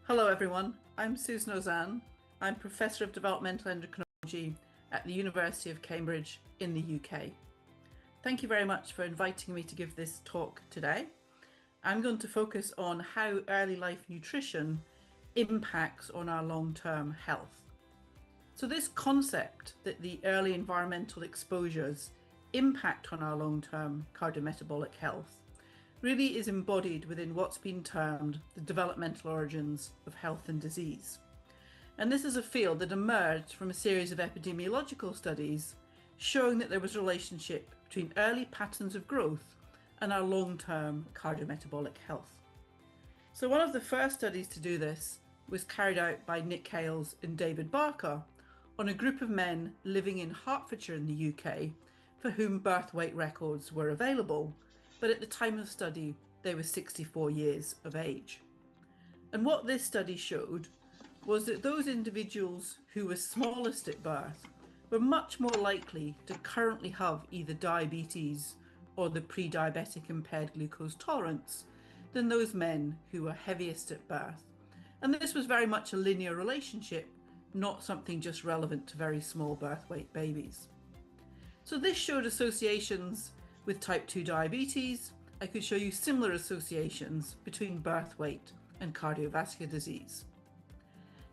Hello everyone, I'm Susan Ozanne. I'm Professor of Developmental Endocrinology at the University of Cambridge in the UK. Thank you very much for inviting me to give this talk today. I'm going to focus on how early life nutrition impacts on our long-term health. So this concept that the early environmental exposures impact on our long-term cardiometabolic health really is embodied within what's been termed the developmental origins of health and disease. And this is a field that emerged from a series of epidemiological studies showing that there was a relationship between early patterns of growth and our long-term cardiometabolic health. So one of the first studies to do this was carried out by Nick Hales and David Barker on a group of men living in Hertfordshire in the UK for whom birth weight records were available, but at the time of study, they were 64 years of age. And what this study showed was that those individuals who were smallest at birth were much more likely to currently have either diabetes or the pre-diabetic impaired glucose tolerance than those men who were heaviest at birth. And this was very much a linear relationship, not something just relevant to very small birth weight babies. So this showed associations with type 2 diabetes. I could show you similar associations between birth weight and cardiovascular disease.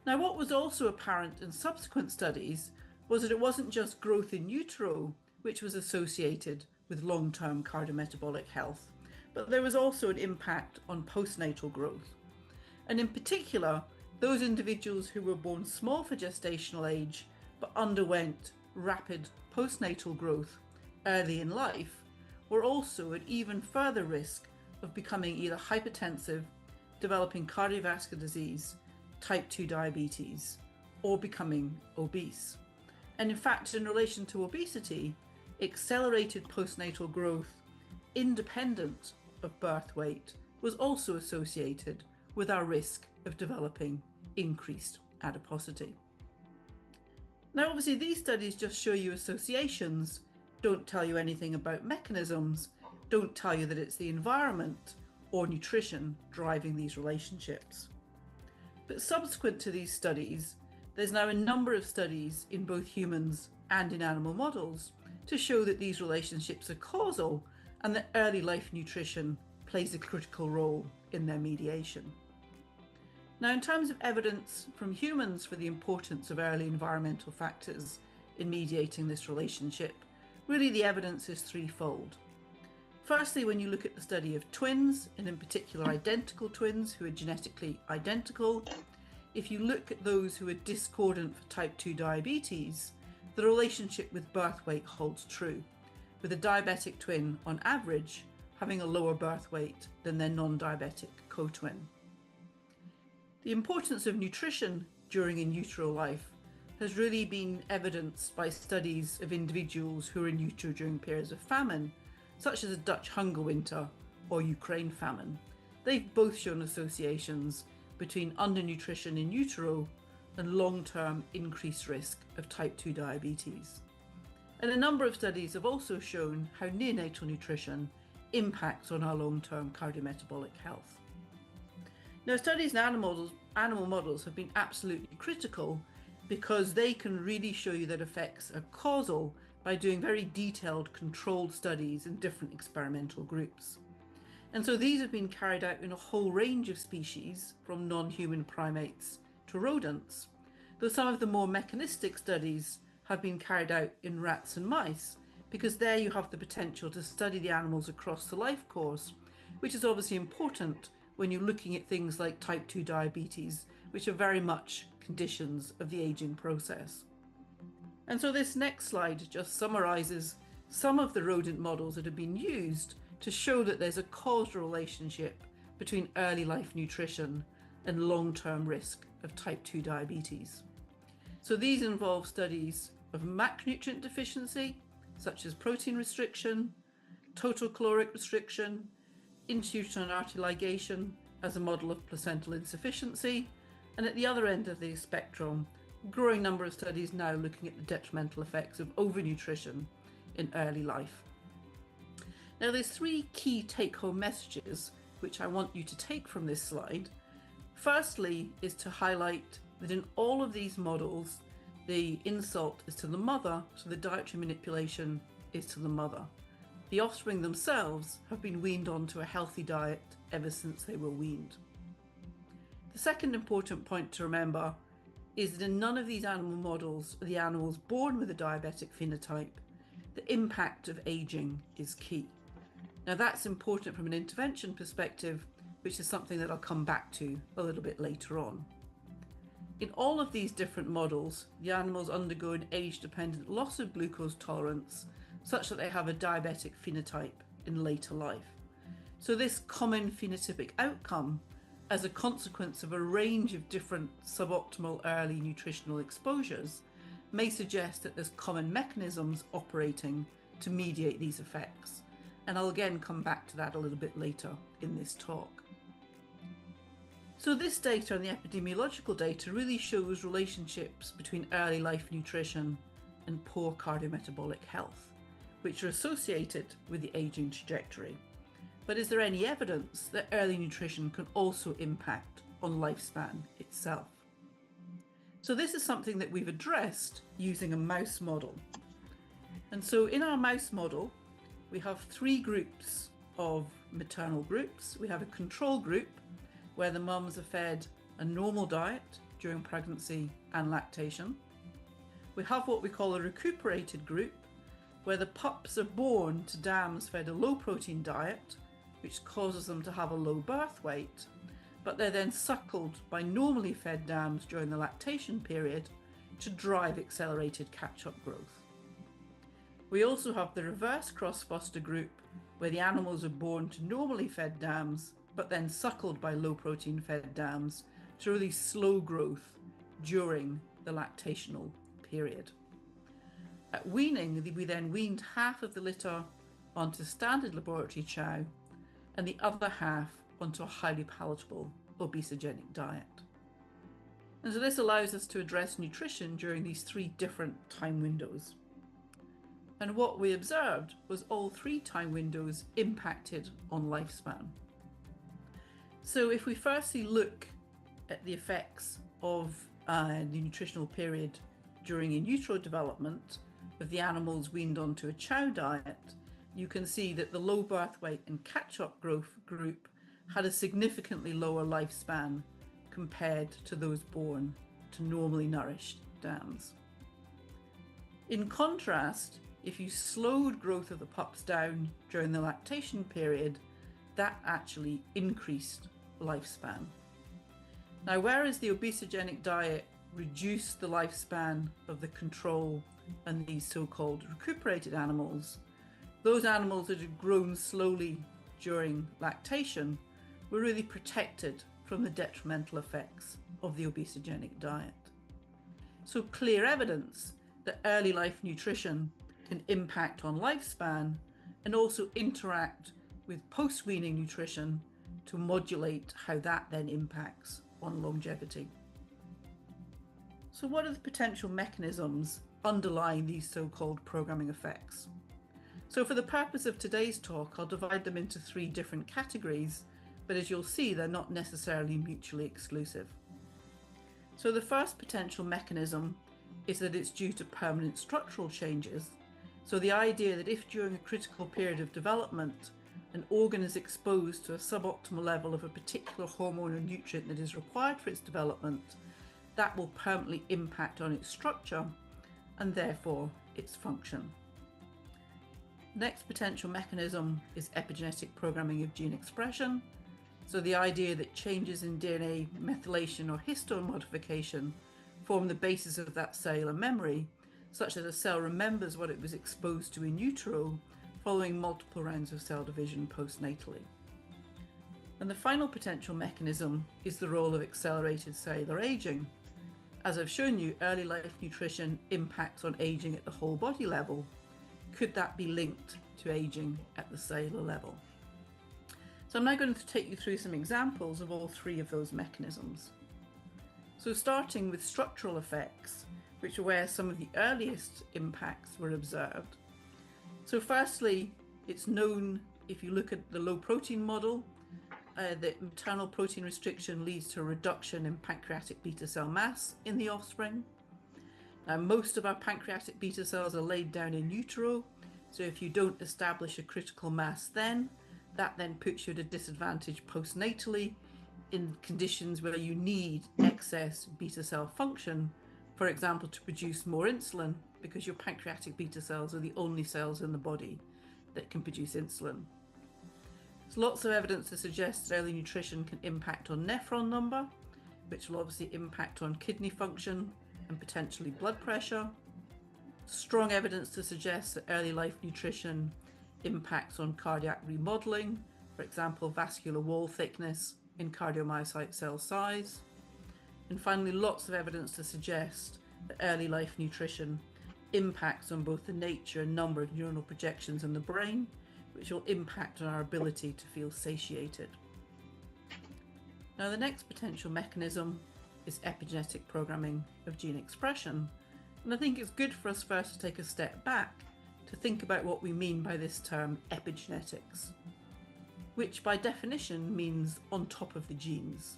Now, what was also apparent in subsequent studies was that it wasn't just growth in utero which was associated with long-term cardiometabolic health, but there was also an impact on postnatal growth. And in particular, those individuals who were born small for gestational age but underwent rapid postnatal growth early in life were also at even further risk of becoming either hypertensive, developing cardiovascular disease, type 2 diabetes, or becoming obese. And in fact, in relation to obesity, accelerated postnatal growth, independent of birth weight, was also associated with our risk of developing increased adiposity. Now, obviously, these studies just show you associations, don't tell you anything about mechanisms, don't tell you that it's the environment or nutrition driving these relationships. But subsequent to these studies, there's now a number of studies in both humans and in animal models to show that these relationships are causal and that early life nutrition plays a critical role in their mediation. Now, in terms of evidence from humans for the importance of early environmental factors in mediating this relationship, really the evidence is threefold. Firstly, when you look at the study of twins, and in particular identical twins who are genetically identical, if you look at those who are discordant for type 2 diabetes, the relationship with birth weight holds true, with a diabetic twin on average having a lower birth weight than their non-diabetic co-twin. The importance of nutrition during in utero life has really been evidenced by studies of individuals who are in utero during periods of famine, such as the Dutch hunger winter or Ukraine famine. They've both shown associations between undernutrition in utero and long-term increased risk of type 2 diabetes. And a number of studies have also shown how neonatal nutrition impacts on our long-term cardiometabolic health. Now, studies in animal models have been absolutely critical because they can really show you that effects are causal by doing very detailed controlled studies in different experimental groups. And so these have been carried out in a whole range of species, from non-human primates to rodents, though some of the more mechanistic studies have been carried out in rats and mice, because there you have the potential to study the animals across the life course, which is obviously important when you're looking at things like type 2 diabetes, which are very much conditions of the aging process. And so this next slide just summarizes some of the rodent models that have been used to show that there's a causal relationship between early life nutrition and long-term risk of type 2 diabetes. So these involve studies of macronutrient deficiency, such as protein restriction, total caloric restriction, intrauterine artery ligation as a model of placental insufficiency, and at the other end of the spectrum, a growing number of studies now looking at the detrimental effects of overnutrition in early life. Now, there's three key take-home messages which I want you to take from this slide. Firstly is to highlight that in all of these models, the insult is to the mother, so the dietary manipulation is to the mother. The offspring themselves have been weaned onto a healthy diet ever since they were weaned. The second important point to remember is that in none of these animal models are the animals born with a diabetic phenotype. The impact of aging is key. Now that's important from an intervention perspective, which is something that I'll come back to a little bit later on. In all of these different models, the animals undergo an age-dependent loss of glucose tolerance such that they have a diabetic phenotype in later life. So this common phenotypic outcome, as a consequence of a range of different suboptimal early nutritional exposures, may suggest that there's common mechanisms operating to mediate these effects. And I'll again come back to that a little bit later in this talk. So this data and the epidemiological data really shows relationships between early life nutrition and poor cardiometabolic health, which are associated with the aging trajectory. But is there any evidence that early nutrition can also impact on lifespan itself? So this is something that we've addressed using a mouse model. And so in our mouse model, we have three groups of maternal groups. We have a control group where the mums are fed a normal diet during pregnancy and lactation. We have what we call a recuperated group, where the pups are born to dams fed a low protein diet, which causes them to have a low birth weight, but they're then suckled by normally fed dams during the lactation period to drive accelerated catch-up growth. We also have the reverse cross-foster group, where the animals are born to normally fed dams, but then suckled by low protein fed dams to really slow growth during the lactational period. At weaning, we then weaned half of the litter onto standard laboratory chow and the other half onto a highly palatable obesogenic diet. And so this allows us to address nutrition during these three different time windows. And what we observed was all three time windows impacted on lifespan. So if we firstly look at the effects of the nutritional period during in utero development of the animals weaned onto a chow diet, you can see that the low birth weight and catch-up growth group had a significantly lower lifespan compared to those born to normally nourished dams. In contrast, if you slowed growth of the pups down during the lactation period, that actually increased lifespan. Now, whereas the obesogenic diet reduced the lifespan of the control and these so-called recuperated animals, those animals that had grown slowly during lactation were really protected from the detrimental effects of the obesogenic diet. So clear evidence that early life nutrition can impact on lifespan and also interact with post-weaning nutrition to modulate how that then impacts on longevity. So what are the potential mechanisms underlying these so-called programming effects? So for the purpose of today's talk, I'll divide them into three different categories, but as you'll see, they're not necessarily mutually exclusive. So the first potential mechanism is that it's due to permanent structural changes. So the idea that if during a critical period of development, an organ is exposed to a suboptimal level of a particular hormone or nutrient that is required for its development, that will permanently impact on its structure and therefore its function. Next potential mechanism is epigenetic programming of gene expression. So the idea that changes in DNA methylation or histone modification form the basis of that cellular memory, such that a cell remembers what it was exposed to in utero following multiple rounds of cell division postnatally. And the final potential mechanism is the role of accelerated cellular aging. As I've shown you, early life nutrition impacts on aging at the whole body level. Could that be linked to aging at the cellular level? So I'm now going to take you through some examples of all three of those mechanisms. So starting with structural effects, which are where some of the earliest impacts were observed. So firstly, it's known, if you look at the low protein model, that maternal protein restriction leads to a reduction in pancreatic beta cell mass in the offspring. Now, most of our pancreatic beta cells are laid down in utero, so if you don't establish a critical mass then, that then puts you at a disadvantage postnatally in conditions where you need excess beta cell function, for example, to produce more insulin, because your pancreatic beta cells are the only cells in the body that can produce insulin. There's lots of evidence to suggest that early nutrition can impact on nephron number, which will obviously impact on kidney function and potentially blood pressure. Strong evidence to suggest that early life nutrition impacts on cardiac remodeling, for example, vascular wall thickness and cardiomyocyte cell size. And finally, lots of evidence to suggest that early life nutrition impacts on both the nature and number of neuronal projections in the brain, which will impact on our ability to feel satiated. Now, the next potential mechanism is epigenetic programming of gene expression. And I think it's good for us first to take a step back to think about what we mean by this term epigenetics, which by definition means on top of the genes.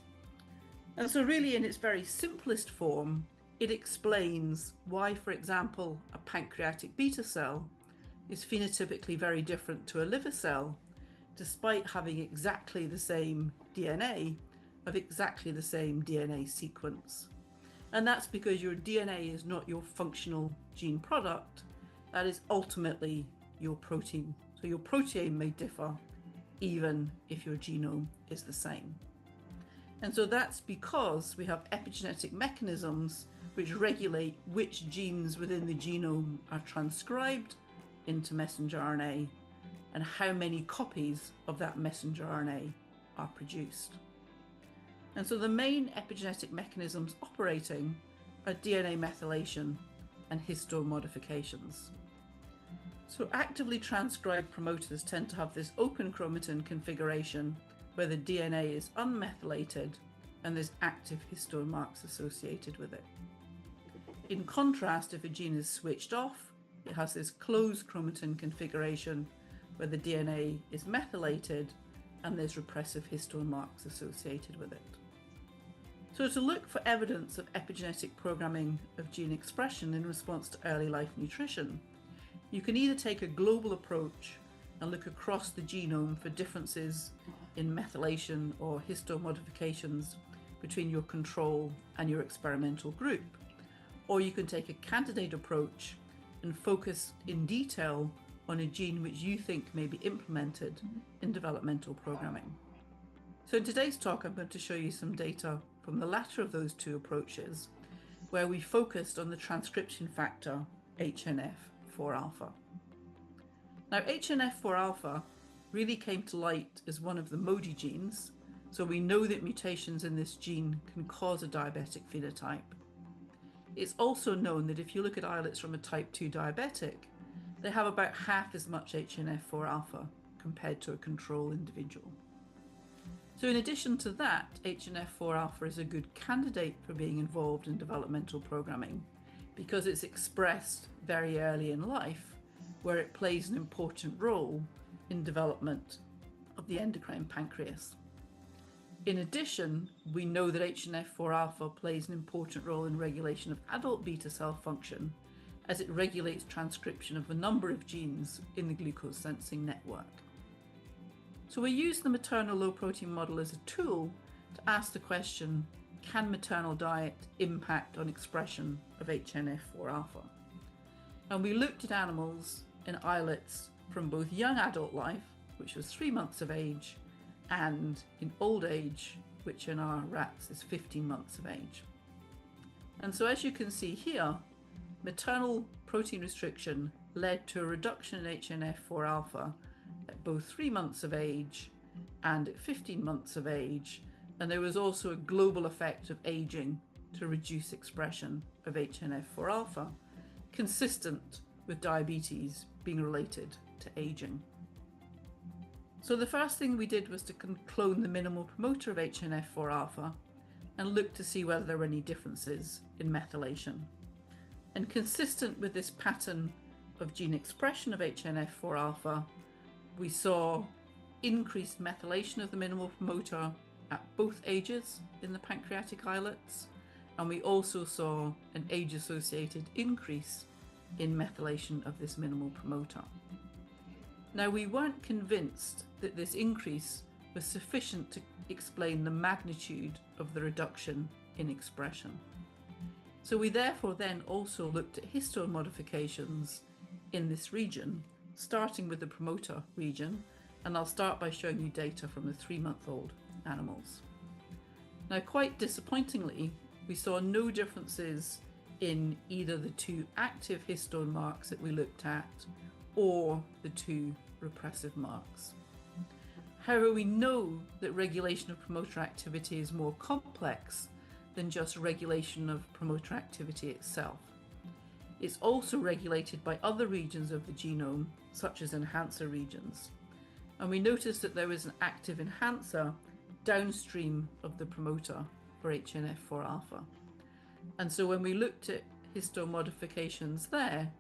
And so really in its very simplest form, it explains why, for example, a pancreatic beta cell is phenotypically very different to a liver cell, despite having exactly the same DNA of exactly the same DNA sequence. And that's because your DNA is not your functional gene product, that is ultimately your protein. So your protein may differ even if your genome is the same. And so that's because we have epigenetic mechanisms which regulate which genes within the genome are transcribed into messenger RNA and how many copies of that messenger RNA are produced. And so the main epigenetic mechanisms operating are DNA methylation and histone modifications. So actively transcribed promoters tend to have this open chromatin configuration where the DNA is unmethylated and there's active histone marks associated with it. In contrast, if a gene is switched off, it has this closed chromatin configuration where the DNA is methylated and there's repressive histone marks associated with it. So to look for evidence of epigenetic programming of gene expression in response to early life nutrition, you can either take a global approach and look across the genome for differences in methylation or histone modifications between your control and your experimental group, or you can take a candidate approach and focus in detail on a gene which you think may be implemented in developmental programming. So in today's talk, I'm going to show you some data from the latter of those two approaches, where we focused on the transcription factor HNF4 alpha. Now, HNF4 alpha really came to light as one of the MODY genes, so we know that mutations in this gene can cause a diabetic phenotype. It's also known that if you look at islets from a type 2 diabetic, they have about half as much HNF4 alpha compared to a control individual. So in addition to that, HNF4 alpha is a good candidate for being involved in developmental programming because it's expressed very early in life, where it plays an important role in development of the endocrine pancreas. In addition, we know that HNF4 alpha plays an important role in regulation of adult beta cell function, as it regulates transcription of a number of genes in the glucose sensing network. So we use the maternal low protein model as a tool to ask the question, can maternal diet impact on expression of HNF4 alpha? And we looked at animals in islets from both young adult life, which was 3 months of age, and in old age, which in our rats is 15 months of age. And so as you can see here, maternal protein restriction led to a reduction in HNF4 alpha at both 3 months of age and at 15 months of age, and there was also a global effect of aging to reduce expression of HNF4 alpha, consistent with diabetes being related to aging. So the first thing we did was to clone the minimal promoter of HNF4 alpha and look to see whether there were any differences in methylation. And consistent with this pattern of gene expression of HNF4 alpha, we saw increased methylation of the minimal promoter at both ages in the pancreatic islets, and we also saw an age-associated increase in methylation of this minimal promoter. Now, we weren't convinced that this increase was sufficient to explain the magnitude of the reduction in expression. So we therefore then also looked at histone modifications in this region, starting with the promoter region, and I'll start by showing you data from the 3-month-old animals. Now, quite disappointingly, we saw no differences in either the 2 active histone marks that we looked at or the 2 repressive marks. However, we know that regulation of promoter activity is more complex than just regulation of promoter activity itself. It's also regulated by other regions of the genome, such as enhancer regions. And we noticed that there was an active enhancer downstream of the promoter for HNF4 alpha. And so when we looked at histone modifications there,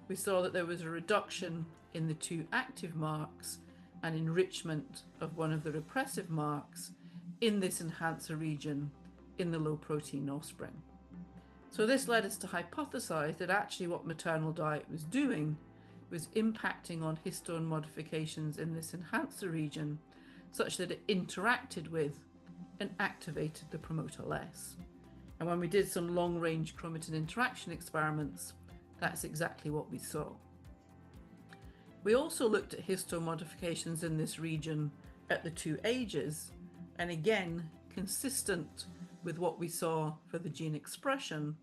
we saw that there was a reduction in the 2 active marks and enrichment of one of the repressive marks in this enhancer region in the low protein offspring. So this led us to hypothesize that actually what maternal diet was doing was impacting on histone modifications in this enhancer region such that it interacted with and activated the promoter less. And when we did some long-range chromatin interaction experiments, that's exactly what we saw. We also looked at histone modifications in this region at the 2 ages, and again, consistent with what we saw for the gene expression,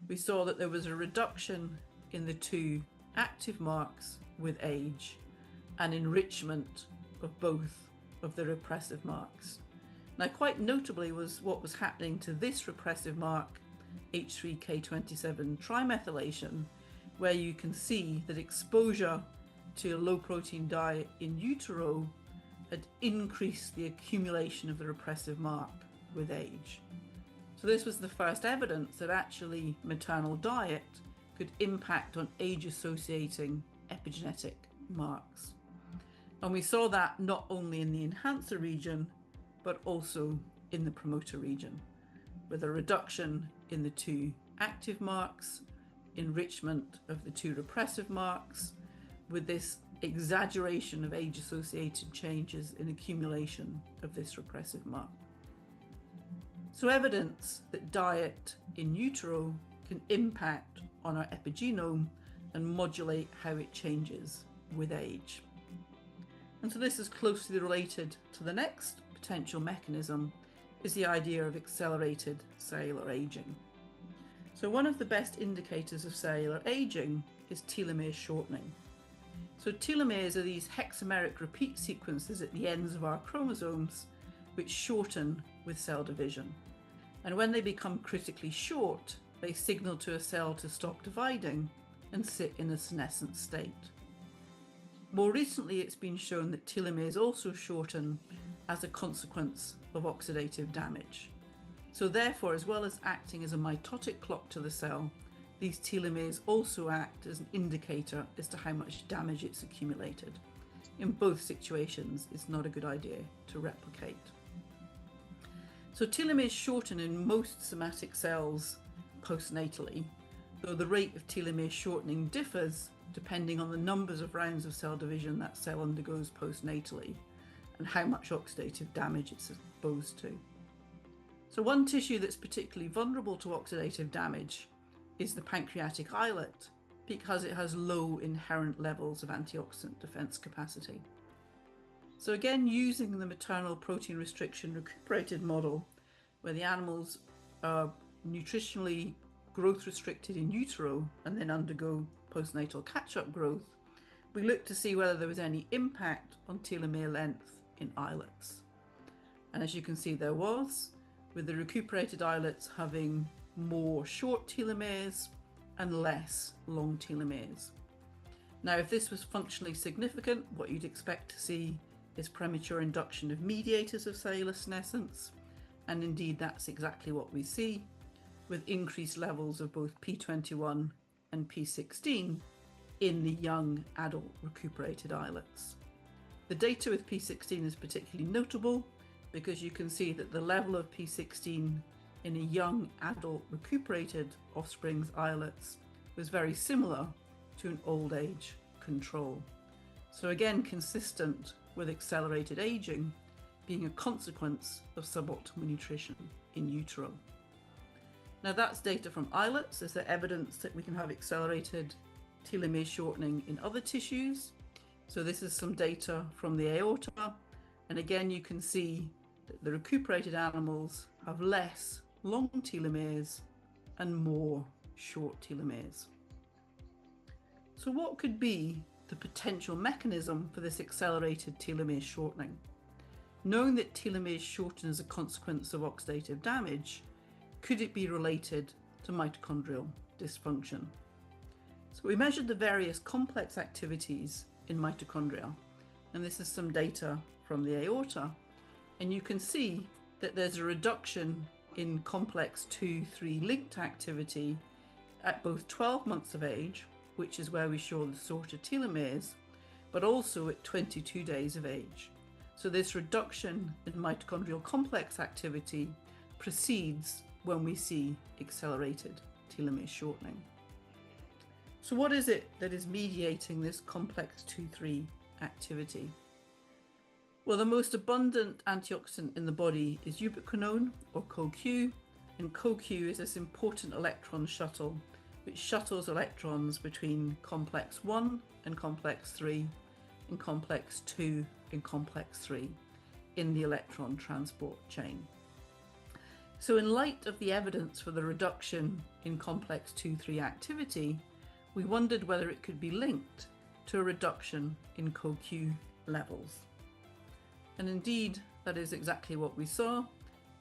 we saw that there was a reduction in the 2 active marks with age and enrichment of both of the repressive marks. Now, quite notably was what was happening to this repressive mark, H3K27 trimethylation, where you can see that exposure to a low protein diet in utero had increased the accumulation of the repressive mark with age. So this was the first evidence that actually maternal diet could impact on age-associating epigenetic marks. And we saw that not only in the enhancer region, but also in the promoter region, with a reduction in the 2 active marks, enrichment of the 2 repressive marks, with this exaggeration of age-associated changes in accumulation of this repressive mark. So evidence that diet in utero can impact on our epigenome and modulate how it changes with age. And so this is closely related to the next potential mechanism, is the idea of accelerated cellular aging. So one of the best indicators of cellular aging is telomere shortening. So telomeres are these hexameric repeat sequences at the ends of our chromosomes which shorten with cell division. And when they become critically short, they signal to a cell to stop dividing and sit in a senescent state. More recently, it's been shown that telomeres also shorten as a consequence of oxidative damage. So therefore, as well as acting as a mitotic clock to the cell, these telomeres also act as an indicator as to how much damage it's accumulated. In both situations, it's not a good idea to replicate. So telomeres shorten in most somatic cells postnatally, though the rate of telomere shortening differs depending on the numbers of rounds of cell division that cell undergoes postnatally and how much oxidative damage it's exposed to. So one tissue that's particularly vulnerable to oxidative damage is the pancreatic islet, because it has low inherent levels of antioxidant defense capacity. So again, using the maternal protein restriction recuperated model, where the animals are nutritionally growth restricted in utero and then undergo postnatal catch-up growth, we looked to see whether there was any impact on telomere length in islets. And as you can see, there was, with the recuperated islets having more short telomeres and less long telomeres. Now, if this was functionally significant, what you'd expect to see is premature induction of mediators of cellular senescence, and indeed that's exactly what we see, with increased levels of both P21 and P16 in the young adult recuperated islets. The data with P16 is particularly notable because you can see that the level of P16 in a young adult recuperated offspring's islets was very similar to an old age control. So again, consistent with accelerated aging being a consequence of suboptimal nutrition in utero. Now that's data from islets. Is there evidence that we can have accelerated telomere shortening in other tissues? So this is some data from the aorta. And again, you can see that the recuperated animals have less long telomeres and more short telomeres. So what could be the potential mechanism for this accelerated telomere shortening? Knowing that telomeres shorten as a consequence of oxidative damage, could it be related to mitochondrial dysfunction? So we measured the various complex activities in mitochondria, and this is some data from the aorta, and you can see that there's a reduction in complex 2-3 linked activity at both 12 months of age, which is where we show the shorter telomeres, but also at 22 days of age. So this reduction in mitochondrial complex activity proceeds when we see accelerated telomere shortening. So what is it that is mediating this complex 2-3 activity? Well, the most abundant antioxidant in the body is ubiquinone, or CoQ, and CoQ is this important electron shuttle which shuttles electrons between complex 1 and complex 3 and complex 2 and complex 3 in the electron transport chain. So in light of the evidence for the reduction in complex 2-3 activity, we wondered whether it could be linked to a reduction in CoQ levels. And indeed, that is exactly what we saw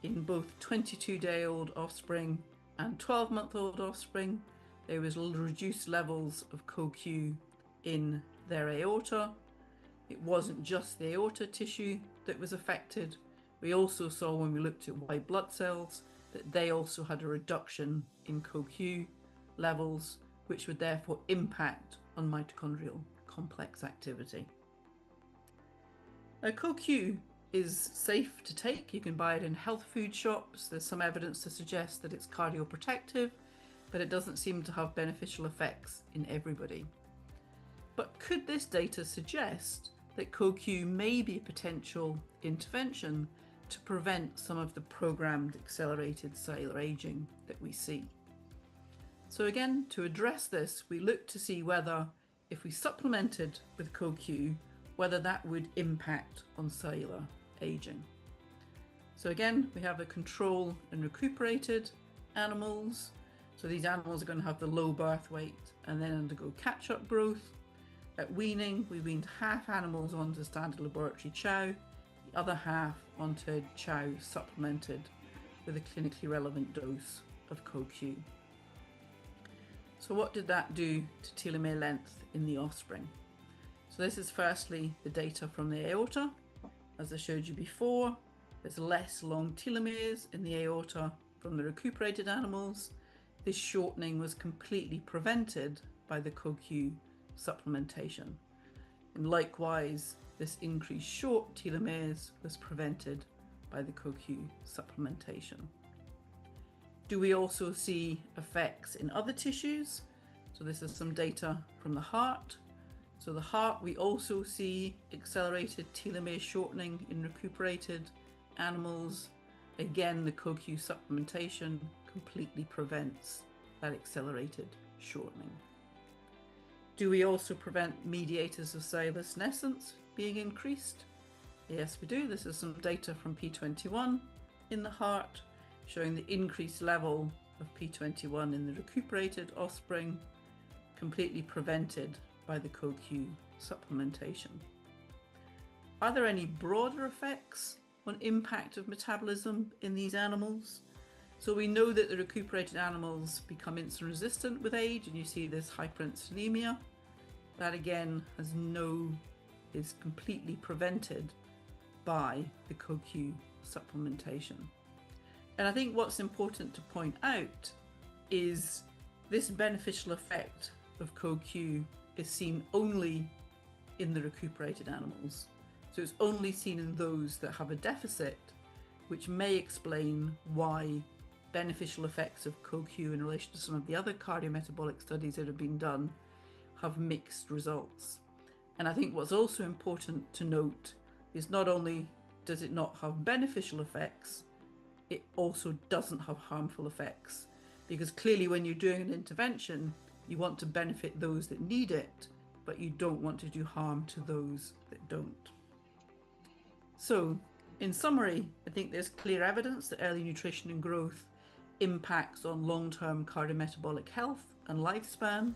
in both 22-day-old offspring and 12-month-old offspring. There was reduced levels of CoQ in their aorta. It wasn't just the aorta tissue that was affected. We also saw when we looked at white blood cells that they also had a reduction in CoQ levels, which would therefore impact on mitochondrial complex activity. Now, CoQ is safe to take. You can buy it in health food shops. There's some evidence to suggest that it's cardioprotective, but it doesn't seem to have beneficial effects in everybody. But could this data suggest that CoQ may be a potential intervention to prevent some of the programmed accelerated cellular aging that we see? So again, to address this, we looked to see whether, if we supplemented with CoQ, whether that would impact on cellular aging. So again, we have a control and recuperated animals. So these animals are going to have the low birth weight and then undergo catch-up growth. At weaning, we weaned half animals onto standard laboratory chow, the other half onto chow supplemented with a clinically relevant dose of CoQ. So what did that do to telomere length in the offspring? So this is firstly the data from the aorta. As I showed you before, there's less long telomeres in the aorta from the recuperated animals. This shortening was completely prevented by the CoQ supplementation. And likewise, this increased short telomeres was prevented by the CoQ supplementation. Do we also see effects in other tissues? So this is some data from the heart. So the heart, we also see accelerated telomere shortening in recuperated animals. Again, the CoQ supplementation completely prevents that accelerated shortening. Do we also prevent mediators of cellular senescence being increased? Yes, we do. This is some data from P21 in the heart, showing the increased level of P21 in the recuperated offspring, completely prevented by the CoQ supplementation. Are there any broader effects on impact of metabolism in these animals? So we know that the recuperated animals become insulin resistant with age, and you see this hyperinsulinemia. That again is completely prevented by the CoQ supplementation. And I think what's important to point out is this beneficial effect of CoQ is seen only in the recuperated animals. So it's only seen in those that have a deficit, which may explain why beneficial effects of CoQ in relation to some of the other cardiometabolic studies that have been done have mixed results. And I think what's also important to note is not only does it not have beneficial effects, it also doesn't have harmful effects. Because clearly when you're doing an intervention, you want to benefit those that need it, but you don't want to do harm to those that don't. So, in summary, I think there's clear evidence that early nutrition and growth impacts on long-term cardiometabolic health and lifespan.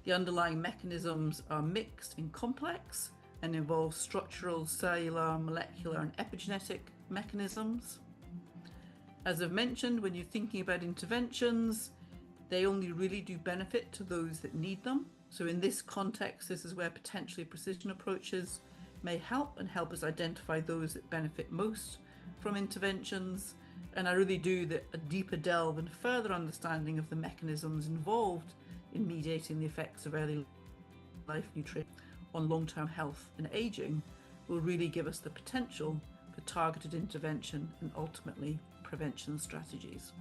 The underlying mechanisms are mixed and complex and involve structural, cellular, molecular, and epigenetic mechanisms. As I've mentioned, when you're thinking about interventions, they only really do benefit to those that need them. So in this context, this is where potentially precision approaches may help and help us identify those that benefit most from interventions. And I really do a deeper delve and further understanding of the mechanisms involved in mediating the effects of early life nutrition on long-term health and aging will really give us the potential for targeted intervention and ultimately prevention strategies.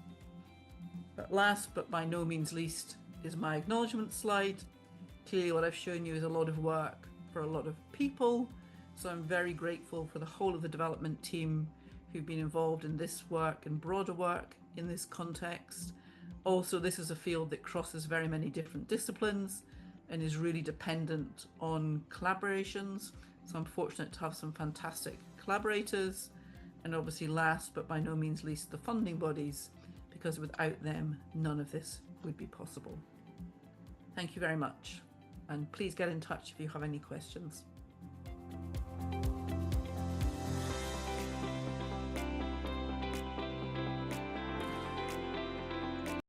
But last but by no means least is my acknowledgement slide. Clearly what I've shown you is a lot of work for a lot of people, so I'm very grateful for the whole of the development team who've been involved in this work and broader work in this context. Also, this is a field that crosses very many different disciplines and is really dependent on collaborations. So I'm fortunate to have some fantastic collaborators, and obviously last but by no means least the funding bodies, because without them none of this would be possible. Thank you very much, and please get in touch if you have any questions.